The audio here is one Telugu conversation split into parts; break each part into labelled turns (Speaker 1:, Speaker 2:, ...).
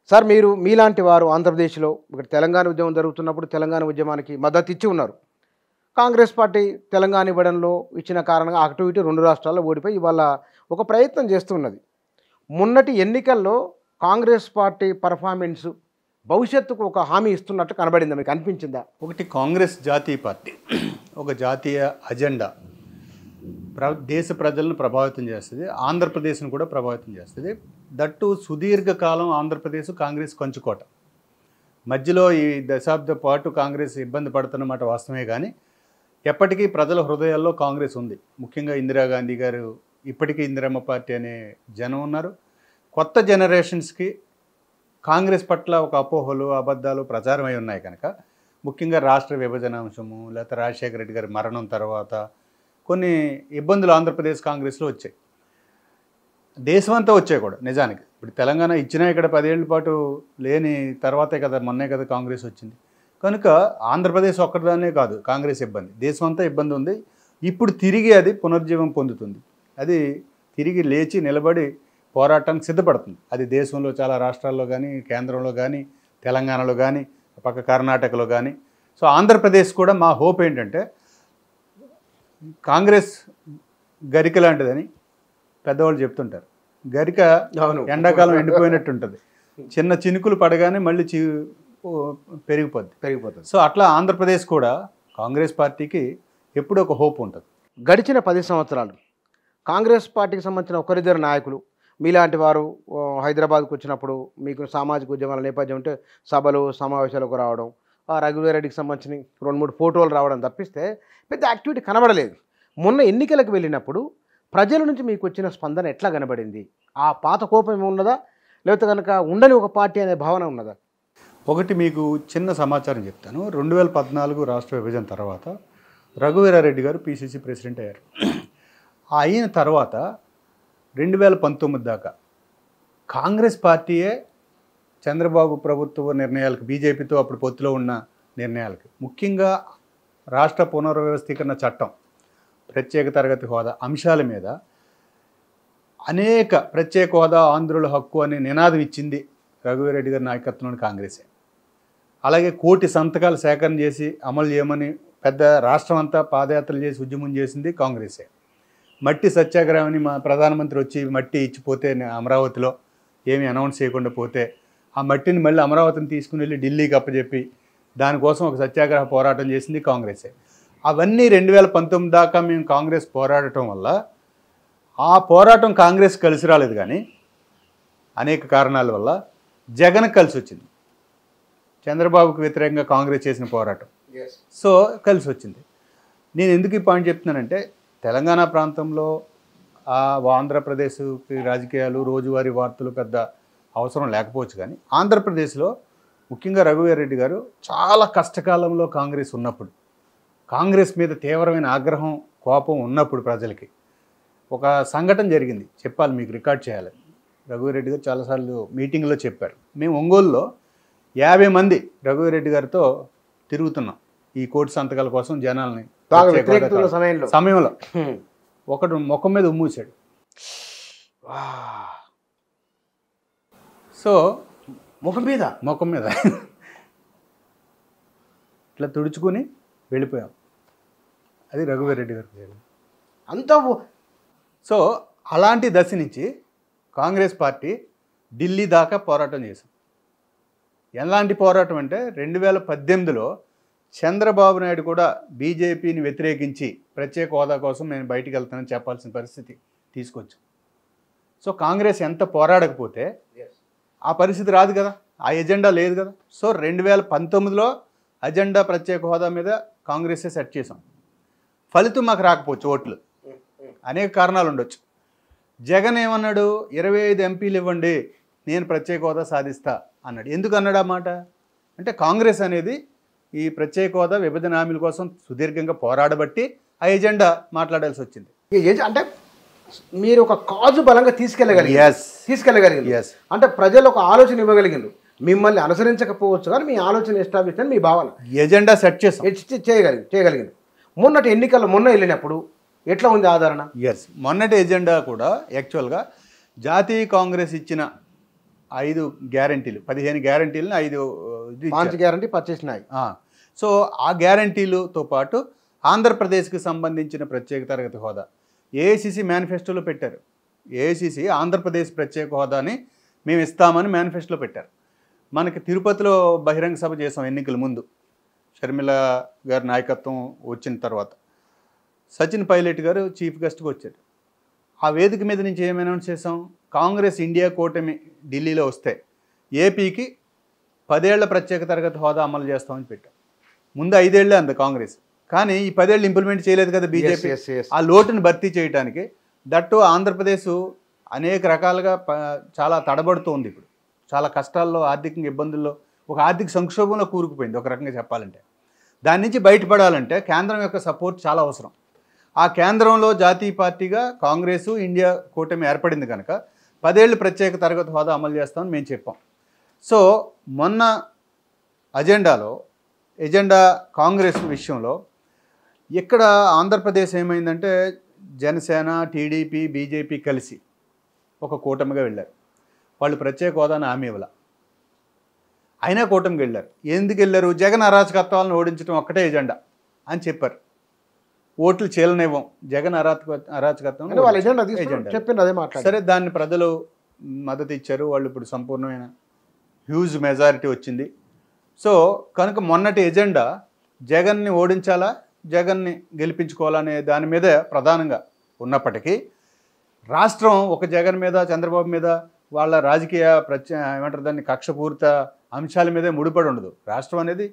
Speaker 1: సార్ మీరు మీలాంటి వారు ఆంధ్రప్రదేశ్లో ఇక్కడ తెలంగాణ ఉద్యమం జరుగుతున్నప్పుడు తెలంగాణ ఉద్యమానికి మద్దతు ఇచ్చి ఉన్నారు. కాంగ్రెస్ పార్టీ తెలంగాణ ఇవ్వడంలో ఇచ్చిన కారణంగా అటు ఇటు 2 రాష్ట్రాల్లో ఓడిపోయి ఇవాళ ఒక ప్రయత్నం చేస్తున్నది. మొన్నటి ఎన్నికల్లో కాంగ్రెస్ పార్టీ పర్ఫార్మెన్స్ భవిష్యత్తుకు ఒక హామీ ఇస్తున్నట్టు కనబడిందా, మీకు అనిపించిందా?
Speaker 2: ఒకటి, కాంగ్రెస్ జాతీయ పార్టీ ఒక జాతీయ అజెండా దేశ ప్రజలను ప్రభావితం చేస్తుంది, ఆంధ్రప్రదేశ్ను కూడా ప్రభావితం చేస్తుంది. దట్టు సుదీర్ఘకాలం ఆంధ్రప్రదేశ్ కాంగ్రెస్ కంచుకోట. మధ్యలో ఈ దశాబ్ద పాటు కాంగ్రెస్ ఇబ్బంది పడుతున్నమాట వాస్తవమే, కానీ ఎప్పటికీ ప్రజల హృదయాల్లో కాంగ్రెస్ ఉంది. ముఖ్యంగా ఇందిరాగాంధీ గారు, ఇప్పటికీ ఇందిరమ్మ పార్టీ అనే జనం ఉన్నారు. కొత్త జనరేషన్స్కి కాంగ్రెస్ పట్ల ఒక అపోహలు, అబద్ధాలు ప్రచారమై ఉన్నాయి కనుక, ముఖ్యంగా రాష్ట్ర విభజన అంశము, లేకపోతే రాజశేఖర రెడ్డి గారి మరణం తర్వాత కొన్ని ఇబ్బందులు ఆంధ్రప్రదేశ్ కాంగ్రెస్లో వచ్చాయి. దేశమంతా వచ్చాయి కూడా నిజానికి. ఇప్పుడు తెలంగాణ ఇచ్చినా ఇక్కడ 10 ఏళ్ల పాటు లేని తర్వాతే కదా, మొన్నే కదా కాంగ్రెస్ వచ్చింది. కనుక ఆంధ్రప్రదేశ్ ఒక్కదానే కాదు కాంగ్రెస్ ఇబ్బంది, దేశమంతా ఇబ్బంది ఉంది. ఇప్పుడు తిరిగి అది పునర్జీవం పొందుతుంది. అది తిరిగి లేచి నిలబడి పోరాటానికి సిద్ధపడుతుంది. అది దేశంలో చాలా రాష్ట్రాల్లో కానీ, కేంద్రంలో కానీ, తెలంగాణలో కానీ, పక్క కర్ణాటకలో కానీ. సో ఆంధ్రప్రదేశ్ కూడా మా హోప్ ఏంటంటే, కాంగ్రెస్ గరిక లాంటిదని పెద్దవాళ్ళు చెప్తుంటారు. గరిక ఎండాకాలం ఎండిపోయినట్టు ఉంటుంది, చిన్న చినుకులు పడగానే మళ్ళీ పెరిగిపోతుంది. సో అట్లా ఆంధ్రప్రదేశ్ కూడా కాంగ్రెస్ పార్టీకి ఎప్పుడూ ఒక హోప్ ఉంటుంది.
Speaker 1: గడిచిన 10 సంవత్సరాలు కాంగ్రెస్ పార్టీకి సంబంధించిన ఒకరిద్దరు నాయకులు మీలాంటి వారు హైదరాబాద్కు వచ్చినప్పుడు మీకు సామాజిక ఉద్యమాల నేపథ్యం ఉంటే సభలు సమావేశాలకు రావడం, రఘువీరెడ్డికి సంబంధించిన 2-3 ఫోటోలు రావడం తప్పిస్తే పెద్ద యాక్టివిటీ కనబడలేదు. మొన్న ఎన్నికలకు వెళ్ళినప్పుడు ప్రజల నుంచి మీకు వచ్చిన స్పందన ఎట్లా కనబడింది? ఆ పాత కోపం ఉన్నదా, లేకపోతే కనుక ఉండని ఒక పార్టీ అనే భావన ఉన్నదా?
Speaker 2: ఒకటి మీకు చిన్న సమాచారం చెప్తాను. 2014 రాష్ట్ర విభజన తర్వాత రఘువీరారెడ్డి గారు పిసిసి ప్రెసిడెంట్ అయ్యారు. అయిన తర్వాత 2019 దాకా కాంగ్రెస్ పార్టీయే చంద్రబాబు ప్రభుత్వ నిర్ణయాలకు, బీజేపీతో అప్పుడు పొత్తులో ఉన్న నిర్ణయాలకి, ముఖ్యంగా రాష్ట్ర పునర్వ్యవస్థీకరణ చట్టం, ప్రత్యేక తరగతి హోదా అంశాల మీద అనేక ప్రత్యేక హోదా ఆంధ్రుల హక్కు అనే నినాదం ఇచ్చింది రఘువీరెడ్డి గారి నాయకత్వంలోని కాంగ్రెసే. అలాగే 1 కోటి సంతకాలు సేకరణ చేసి అమలు చేయమని పెద్ద రాష్ట్రం అంతా పాదయాత్రలు చేసి ఉద్యమం చేసింది కాంగ్రెసే. మట్టి సత్యాగ్రహాన్ని మా ప్రధానమంత్రి వచ్చి మట్టి ఇచ్చిపోతే అమరావతిలో ఏమీ అనౌన్స్ చేయకుండా పోతే, ఆ మట్టిని మళ్ళీ అమరావతిని తీసుకుని వెళ్ళి ఢిల్లీకి అప్పచెప్పి దానికోసం ఒక సత్యాగ్రహ పోరాటం చేసింది కాంగ్రెసే. అవన్నీ 2019 దాకా మేము కాంగ్రెస్ పోరాడటం వల్ల ఆ పోరాటం కాంగ్రెస్ కలిసి రాలేదు, కానీ అనేక కారణాల వల్ల జగన్ కలిసి వచ్చింది. చంద్రబాబుకు వ్యతిరేకంగా కాంగ్రెస్ చేసిన పోరాటం సో కలిసి వచ్చింది. నేను ఎందుకు ఈ పాయింట్ చెప్తున్నానంటే, తెలంగాణ ప్రాంతంలో ఆంధ్రప్రదేశ్ రాజకీయాలు, రోజువారీ వార్తలు పెద్ద అవసరం లేకపోవచ్చు, కానీ ఆంధ్రప్రదేశ్లో ముఖ్యంగా రఘువీరారెడ్డి గారు చాలా కష్టకాలంలో కాంగ్రెస్ ఉన్నప్పుడు, కాంగ్రెస్ మీద తీవ్రమైన ఆగ్రహం, కోపం ఉన్నప్పుడు ప్రజలకి ఒక సంఘటన జరిగింది, చెప్పాలి మీకు, రికార్డ్ చేయాలి. రఘువీరెడ్డి గారు చాలాసార్లు మీటింగ్లో చెప్పారు. మేము ఒంగోలులో 50 మంది రఘువీరెడ్డి గారితో తిరుగుతున్నాం ఈ కోటి సంతకాల కోసం జనాల్ని. సమయంలో ఒకడు ముఖం మీద ఉమ్మూసాడు. సో ముఖం మీద ఇట్లా తుడుచుకుని వెళ్ళిపోయాం. అది రఘువీరెడ్డి గారు అంతా. సో అలాంటి దశ నుంచి కాంగ్రెస్ పార్టీ ఢిల్లీ దాకా పోరాటం చేసింది. ఎలాంటి పోరాటం అంటే, 2018లో చంద్రబాబు నాయుడు కూడా బీజేపీని వ్యతిరేకించి ప్రత్యేక హోదా కోసం నేను బయటికి వెళ్తానని చెప్పాల్సిన పరిస్థితి తీసుకొచ్చాం. సో కాంగ్రెస్ ఎంత పోరాడకపోతే ఆ పరిస్థితి రాదు కదా, ఆ ఎజెండా లేదు కదా. సో 2019లో అజెండా ప్రత్యేక హోదా మీద కాంగ్రెసే సెట్ చేసాం. ఫలితం మాకు రాకపోవచ్చు, ఓట్లు, అనేక కారణాలు ఉండొచ్చు. జగన్ ఏమన్నాడు, 25 ఎంపీలు ఇవ్వండి నేను ప్రత్యేక హోదా సాధిస్తా అన్నాడు. ఎందుకు అన్నాడు ఆ మాట అంటే, కాంగ్రెస్ అనేది ఈ ప్రత్యేక హోదా విభజన హామీల కోసం సుదీర్ఘంగా పోరాడబట్టి ఆ ఎజెండా మాట్లాడాల్సి వచ్చింది.
Speaker 1: అంటే మీరు ఒక కాజు బలంగా తీసుకెళ్ళగలిగారు. అంటే ప్రజలు ఒక ఆలోచన ఇవ్వగలిగారు. మిమ్మల్ని అనుసరించకపోవచ్చు కానీ మీ ఆలోచన ఎస్టాబ్లిష్ అని మీ భావన,
Speaker 2: ఎజెండా సెట్
Speaker 1: చేయగలిగారు. మొన్నటి ఎన్నికల్లో మొన్న వెళ్ళినప్పుడు ఎట్లా ఉంది ఆదరణ?
Speaker 2: మొన్నటి ఎజెండా కూడా యాక్చువల్గా జాతీయ కాంగ్రెస్ ఇచ్చిన 5 గ్యారంటీలు 15 గ్యారంటీలను 5 ఇది
Speaker 1: పాంచ్
Speaker 2: ఇచ్చారు.
Speaker 1: గ్యారంటీ పచ్చేసినాయి.
Speaker 2: సో ఆ గ్యారంటీలతో పాటు ఆంధ్రప్రదేశ్కి సంబంధించిన ప్రత్యేక తరగతి హోదా ఏఐసిసి మేనిఫెస్టోలో పెట్టారు. ఏఐసిసి ఆంధ్రప్రదేశ్ ప్రత్యేక హోదాని మేము ఇస్తామని మేనిఫెస్టోలో పెట్టారు. మనకి తిరుపతిలో బహిరంగ సభ చేసాం ఎన్నికల ముందు, షర్మిల గారి నాయకత్వం వచ్చిన తర్వాత. సచిన్ పైలట్ గారు చీఫ్ గెస్ట్గా వచ్చారు. ఆ వేదిక మీద నుంచి ఏం అనౌన్స్ చేసాం, కాంగ్రెస్ ఇండియా కూటమి ఢిల్లీలో వస్తే ఏపీకి 10 ఏళ్ల ప్రత్యేక తరగతి హోదా అమలు చేస్తామని పెట్టాం. ముందు 5 ఏళ్లే అంది కాంగ్రెస్, కానీ ఈ 10 ఏళ్ళు ఇంప్లిమెంట్ చేయలేదు కదా బీజేపీ. ఆ లోటును భర్తీ చేయడానికి దట్టు ఆంధ్రప్రదేశ్ అనేక రకాలుగా చాలా తడబడుతూ ఉంది. ఇప్పుడు చాలా కష్టాల్లో, ఆర్థికంగా ఇబ్బందుల్లో, ఒక ఆర్థిక సంక్షోభంలో కూరుకుపోయింది ఒక రకంగా చెప్పాలంటే. దాని నుంచి బయటపడాలంటే కేంద్రం యొక్క సపోర్ట్ చాలా అవసరం. ఆ కేంద్రంలో జాతీయ పార్టీగా కాంగ్రెసు ఇండియా కూటమి ఏర్పడింది కనుక 10 ఏళ్ళు ప్రత్యేక తరగతి హోదా అమలు చేస్తామని మేము చెప్పాం. సో మొన్న ఎజెండా కాంగ్రెస్ విషయంలో ఇక్కడ ఆంధ్రప్రదేశ్ ఏమైందంటే జనసేన, టీడీపీ, బీజేపీ కలిసి ఒక కూటమిగా వెళ్ళారు. వాళ్ళు ప్రత్యేక హోదాను హామీ ఇవ్వాల, అయినా కూటమికి వెళ్ళారు. ఎందుకు వెళ్ళారు? జగన్ అరాచకత్వాలను ఓడించడం ఒక్కటే ఎజెండా అని చెప్పారు. ఓట్లు చీలనివ్వం, జగన్ అరాచకత్వం సరే. దాన్ని ప్రజలు మద్దతు ఇచ్చారు. వాళ్ళు ఇప్పుడు సంపూర్ణమైన హ్యూజ్ మెజారిటీ వచ్చింది. సో కనుక మొన్నటి ఎజెండా జగన్ని ఓడించాలా, జగన్ని గెలిపించుకోవాలనే దాని మీద ప్రధానంగా ఉన్నప్పటికీ రాష్ట్రం ఒక జగన్ మీద, చంద్రబాబు మీద, వాళ్ళ రాజకీయ ఏమంటారు దాన్ని, కక్షపూరిత అంశాల మీదే ముడిపడి ఉండదు. రాష్ట్రం అనేది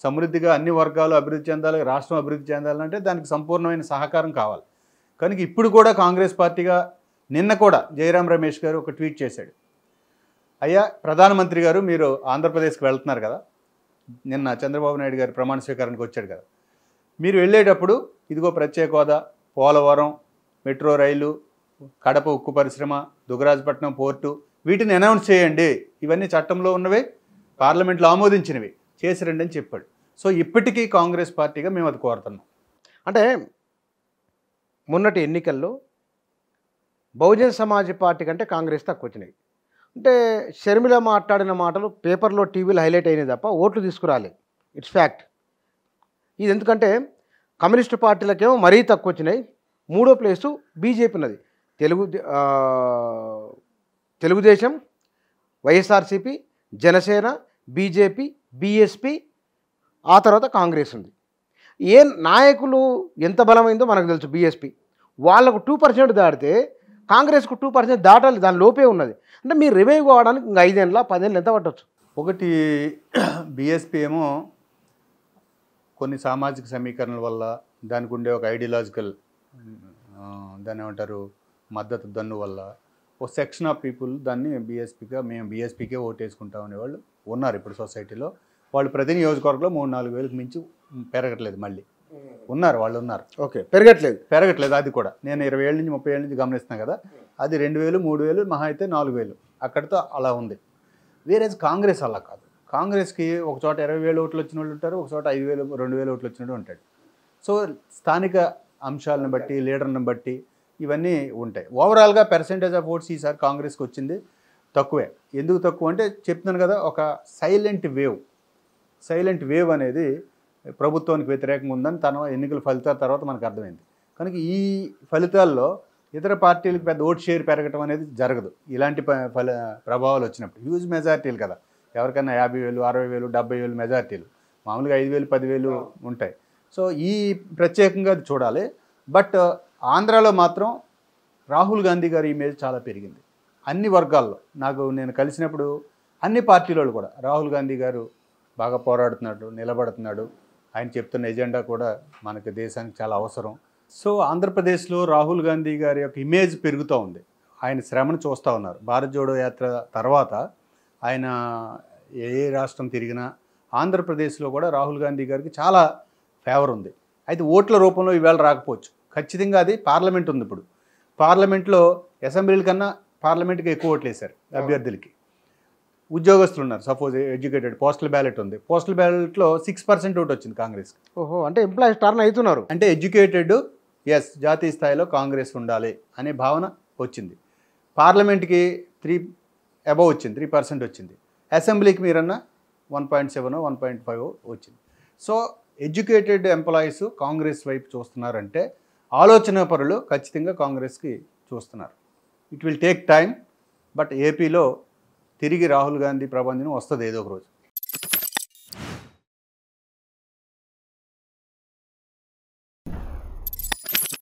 Speaker 2: సమృద్ధిగా అన్ని వర్గాలు అభివృద్ధి చెందాలి, రాష్ట్రం అభివృద్ధి చెందాలంటే దానికి సంపూర్ణమైన సహకారం కావాలి. కనుక ఇప్పుడు కూడా కాంగ్రెస్ పార్టీగా నిన్న కూడా జయరాం రమేష్ గారు ఒక ట్వీట్ చేశాడు. అయ్యా ప్రధానమంత్రి గారు, మీరు ఆంధ్రప్రదేశ్కి వెళ్తున్నారు కదా, నిన్న చంద్రబాబు నాయుడు గారి ప్రమాణ స్వీకారానికి వచ్చాడు కదా, మీరు వెళ్ళేటప్పుడు ఇదిగో ప్రత్యేక హోదా, పోలవరం, మెట్రో రైలు, కడప ఉక్కు పరిశ్రమ, దుగరాజపట్నం పోర్టు, వీటిని అనౌన్స్ చేయండి. ఇవన్నీ చట్టంలో ఉన్నవే, పార్లమెంట్లో ఆమోదించినవి, చేసి రండి అని చెప్పాడు. సో ఇప్పటికీ కాంగ్రెస్ పార్టీగా మేము అది కోరుతున్నాం.
Speaker 1: అంటే మొన్నటి ఎన్నికల్లో బహుజన్ సమాజ్ పార్టీ కంటే కాంగ్రెస్ తక్కువ వచ్చినాయి. అంటే షర్మిల మాట్లాడిన మాటలు పేపర్లో, టీవీలో హైలైట్ అయినాయి తప్ప ఓట్లు తీసుకురాలి. It's fact. ఇది ఎందుకంటే కమ్యూనిస్టు పార్టీలకేమో మరీ తక్కువ వచ్చినాయి. మూడో ప్లేసు బీజేపీ ఉన్నది. తెలుగుదేశం, వైఎస్ఆర్సీపీ, జనసేన, బీజేపీ, బీఎస్పీ, ఆ తర్వాత కాంగ్రెస్ ఉంది. ఏ నాయకులు ఎంత బలమైందో మనకు తెలుసు. బీఎస్పీ వాళ్ళకు 2% దాటితే కాంగ్రెస్కు 2% దాటాలి, దాని లోపే ఉన్నది. అంటే మీరు రివైవ్ కావడానికి ఇంకా 5 ఏళ్ళ 10 ఏళ్ళు ఎంత పట్టవచ్చు?
Speaker 2: ఒకటి బీఎస్పీ ఏమో కొన్ని సామాజిక సమీకరణల వల్ల, దానికి ఉండే ఒక ఐడియాలజికల్ దాన్ని ఏమంటారు మద్దతు దన్ను వల్ల ఒక సెక్షన్ ఆఫ్ పీపుల్ దాన్ని బీఎస్పీగా, మేము బీఎస్పీకే ఓటేసుకుంటాం అనేవాళ్ళు ఉన్నారు ఇప్పుడు సొసైటీలో. వాళ్ళు ప్రతి నియోజకవర్గంలో 3-4 వేలకు మించి పెరగట్లేదు. మళ్ళీ వాళ్ళు ఉన్నారు.
Speaker 1: ఓకే, పెరగట్లేదు.
Speaker 2: అది కూడా నేను 20 ఏళ్ళ నుంచి 30 ఏళ్ళ నుంచి గమనిస్తున్నాను కదా, అది 2000, 3000, మహా అయితే 4000, అక్కడితో అలా ఉంది. వేరేజ్ కాంగ్రెస్ అలా కాదు. కాంగ్రెస్కి ఒక చోట 20,000 ఓట్లు వచ్చిన వాళ్ళు ఉంటారు, ఒక చోట 5,000, 2,000 ఓట్లు వచ్చినట్టు ఉంటాడు. సో స్థానిక అంశాలను బట్టి, లీడర్ని బట్టి ఇవన్నీ ఉంటాయి. ఓవరాల్గా పర్సెంటేజ్ ఆఫ్ ఓట్స్ ఈసారి కాంగ్రెస్కి వచ్చింది తక్కువే. ఎందుకు తక్కువ అంటే చెప్తున్నాను కదా, ఒక సైలెంట్ వేవ్ అనేది ప్రభుత్వానికి వ్యతిరేకంగా ఉందని తన ఎన్నికల ఫలితాల తర్వాత మనకు అర్థమైంది. కనుక ఈ ఫలితాల్లో ఇతర పార్టీలకు పెద్ద ఓట్ షేర్ పెరగటం అనేది జరగదు. ఇలాంటి ప్రభావాలు వచ్చినప్పుడు హ్యూజ్ మెజారిటీలు కదా, ఎవరికైనా 50,000, 60,000, 70,000 మెజారిటీలు, మామూలుగా 5,000, 10,000 ఉంటాయి. సో ఈ ప్రత్యేకంగా అది చూడాలి. బట్ ఆంధ్రాలో మాత్రం రాహుల్ గాంధీ గారి ఇమేజ్ చాలా పెరిగింది అన్ని వర్గాల్లో. నేను కలిసినప్పుడు అన్ని పార్టీలలో కూడా రాహుల్ గాంధీ గారు బాగా పోరాడుతున్నాడు, నిలబడుతున్నాడు. ఆయన చెప్తున్న ఎజెండా కూడా మనకి దేశానికి చాలా అవసరం. సో ఆంధ్రప్రదేశ్లో రాహుల్ గాంధీ గారి యొక్క ఇమేజ్ పెరుగుతూ ఉంది. ఆయన శ్రమను చూస్తూ ఉన్నారు. భారత్ జోడో యాత్ర తర్వాత ఆయన ఏ రాష్ట్రం తిరిగినా ఆంధ్రప్రదేశ్లో కూడా రాహుల్ గాంధీ గారికి చాలా ఫేవర్ ఉంది. అయితే ఓట్ల రూపంలో ఈవేళ రాకపోవచ్చు. ఖచ్చితంగా అది పార్లమెంట్ ఉంది. ఇప్పుడు పార్లమెంట్లో అసెంబ్లీల కన్నా పార్లమెంట్కి ఎక్కువ ఓట్లు వేశారు అభ్యర్థులకి. ఉద్యోగస్తులు ఉన్నారు, సపోజ్ ఎడ్యుకేటెడ్, పోస్టల్ బ్యాలెట్ ఉంది. పోస్టల్ బ్యాలెట్లో 6% ఓటు వచ్చింది కాంగ్రెస్కి.
Speaker 1: ఓహో, అంటే ఎంప్లాయీస్ టర్న్ అవుతున్నారు.
Speaker 2: అంటే ఎడ్యుకేటెడ్, ఎస్, జాతీయ స్థాయిలో కాంగ్రెస్ ఉండాలి అనే భావన వచ్చింది. పార్లమెంట్కి అబవ్ వచ్చింది, 3% వచ్చింది. అసెంబ్లీకి మీరన్నా 1.7 1.5 వచ్చింది. సో ఎడ్యుకేటెడ్ ఎంప్లాయీస్ కాంగ్రెస్ వైపు చూస్తున్నారంటే ఆలోచన పరులు ఖచ్చితంగా కాంగ్రెస్కి చూస్తున్నారు. It will take time, but ఏపీలో తిరిగి రాహుల్ గాంధీ ప్రభంజనం వస్తుంది ఏదో ఒక రోజు.